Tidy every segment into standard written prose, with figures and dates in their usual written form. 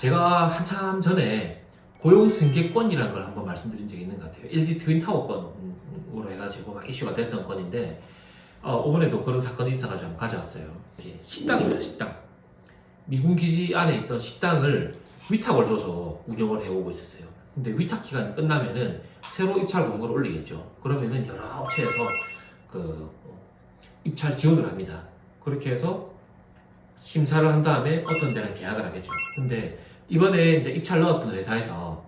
제가 한참 전에 고용승계권이라는 걸 한번 말씀드린 적이 있는 것 같아요. LG 트윈타워권으로 해가지고 막 이슈가 됐던 건인데 이번에도 그런 사건이 있어가지고 한번 가져왔어요. 이게 식당입니다. 식당. 미군 기지 안에 있던 식당을 위탁을 줘서 운영을 해오고 있었어요. 근데 위탁 기간이 끝나면은 새로 입찰 공고를 올리겠죠. 그러면은 여러 업체에서 입찰 지원을 합니다. 그렇게 해서 심사를 한 다음에 어떤 데는 계약을 하겠죠. 근데 이번에 이제 입찰 넣었던 회사에서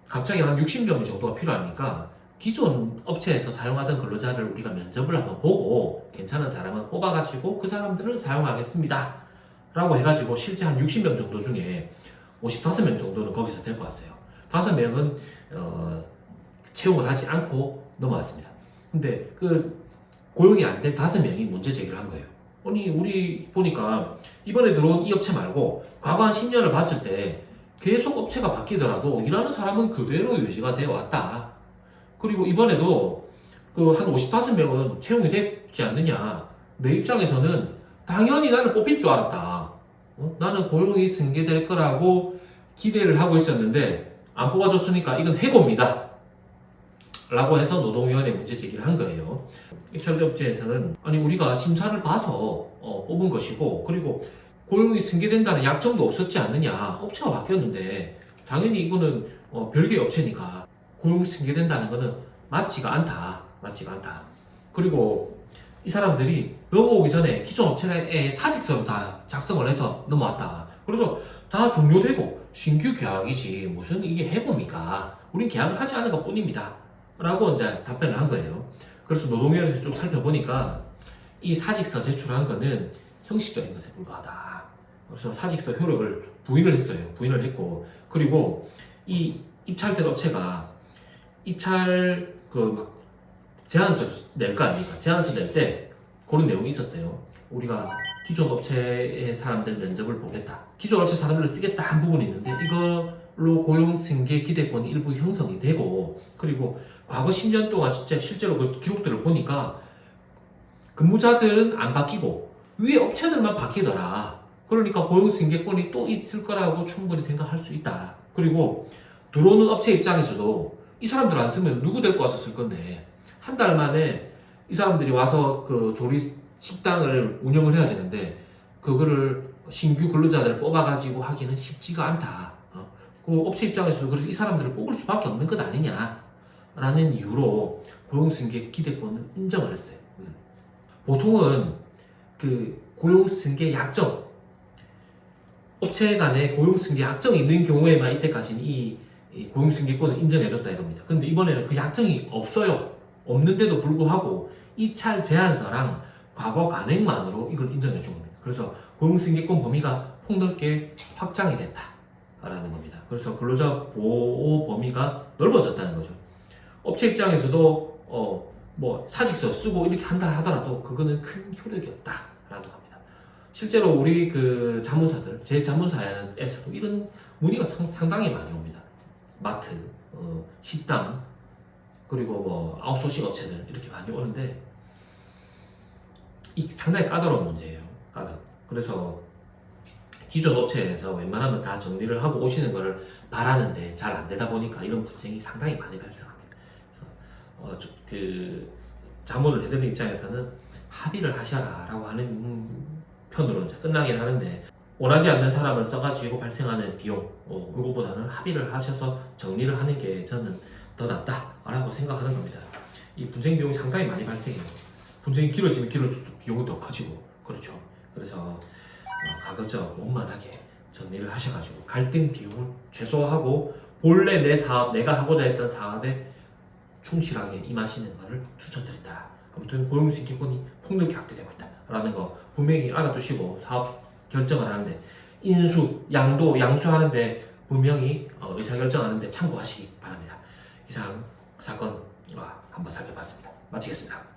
갑자기 한 60명 정도가 필요하니까 기존 업체에서 사용하던 근로자를 우리가 면접을 한번 보고 괜찮은 사람은 뽑아가지고 그 사람들을 사용하겠습니다 라고 해가지고 실제 한 60명 정도 중에 55명 정도는 거기서 데리고 왔어요. 5명은 채용을 하지 않고 넘어왔습니다. 근데 그 고용이 안 된 5명이 문제 제기를 한 거예요. 아니 우리 보니까 이번에 들어온 이 업체 말고 과거 한 10년을 봤을 때 계속 업체가 바뀌더라도 일하는 사람은 그대로 유지가 되어 왔다. 그리고 이번에도 그 한 55명은 채용이 되지 않느냐. 내 입장에서는 당연히 나는 뽑힐 줄 알았다. 나는 고용이 승계될 거라고 기대를 하고 있었는데 안 뽑아줬으니까 이건 해고입니다 라고 해서 노동위원회 문제 제기를 한 거예요. 입찰업체에서는 아니 우리가 심사를 봐서 뽑은 것이고 그리고 고용이 승계된다는 약정도 없었지 않느냐. 업체가 바뀌었는데 당연히 이거는 별개의 업체니까 고용이 승계된다는 거는 맞지가 않다. 그리고 이 사람들이 넘어오기 전에 기존 업체에 사직서를 다 작성을 해서 넘어왔다. 그래서 다 종료되고 신규 계약이지 무슨 이게 해고입니까? 우린 계약을 하지 않은 것 뿐입니다 라고 이제 답변을 한 거예요. 그래서 노동위원회에서 좀 살펴보니까 이 사직서 제출한 거는 형식적인 것에 불과하다. 그래서 사직서 효력을 부인을 했어요. 부인을 했고 그리고 이 입찰된 업체가 입찰 막 제안서 낼 거 아닙니까? 제안서 낼 때 그런 내용이 있었어요. 우리가 기존 업체의 사람들 면접을 보겠다. 기존 업체 사람들을 쓰겠다 한 부분이 있는데 이걸로 고용 승계 기대권이 일부 형성이 되고 그리고 과거 10년 동안 진짜 실제로 그 기록들을 보니까 근무자들은 안 바뀌고 위에 업체들만 바뀌더라. 그러니까 고용 승계권이 또 있을 거라고 충분히 생각할 수 있다. 그리고 들어오는 업체 입장에서도 이 사람들 안 쓰면 누구 데리고 와서 쓸 건데 한 달 만에 이 사람들이 와서 그 조리 식당을 운영을 해야 되는데 그거를 신규 근로자들을 뽑아가지고 하기는 쉽지가 않다. 그 업체 입장에서도 그래서 이 사람들을 뽑을 수밖에 없는 것 아니냐 라는 이유로 고용승계 기대권을 인정을 했어요. 보통은 그 고용승계 약정 업체 간에 고용승계 약정이 있는 경우에만 이때까지는 이 고용승계권을 인정해줬다 이겁니다. 근데 이번에는 그 약정이 없어요. 없는데도 불구하고 입찰 제안서랑 과거 간행만으로 이걸 인정해 준 겁니다. 그래서 고용승계권 범위가 폭넓게 확장이 됐다라는 겁니다. 그래서 근로자 보호 범위가 넓어졌다는 거죠. 업체 입장에서도 뭐 사직서 쓰고 이렇게 한다 하더라도 그거는 큰 효력이 없다라는 겁니다. 실제로 우리 그 자문사들, 제 자문사에서도 이런 문의가 상당히 많이 옵니다. 마트, 식당, 그리고 뭐 아웃소싱 업체들 이렇게 많이 오는데 이 상당히 까다로운 문제예요. 그래서 기존 업체에서 웬만하면 다 정리를 하고 오시는 거를 바라는데 잘 안 되다 보니까 이런 분쟁이 상당히 많이 발생합니다. 그래서 그 자문을 해드리는 입장에서는 합의를 하셔라라고 하는 편으로 이제 끝나긴 하는데 원하지 않는 사람을 써가지고 발생하는 비용 이거보다는 합의를 하셔서 정리를 하는 게 저는 더 낫다라고 생각하는 겁니다. 이 분쟁 비용이 상당히 많이 발생해요. 분쟁이 길어지면 길어질수록 비용은 더 커지고 그렇죠. 그래서 가급적 원만하게 정리를 하셔가지고 갈등 비용을 최소화하고 본래 내 사업, 내가 하고자 했던 사업에 충실하게 임하시는 것을 추천드린다. 아무튼 고용승계권이 폭넓게 확대되고 있다라는 거 분명히 알아두시고 사업 결정을 하는데 인수, 양수하는데 분명히 의사결정하는데 참고하시기 바랍니다. 이상 사건 한번 살펴봤습니다. 마치겠습니다.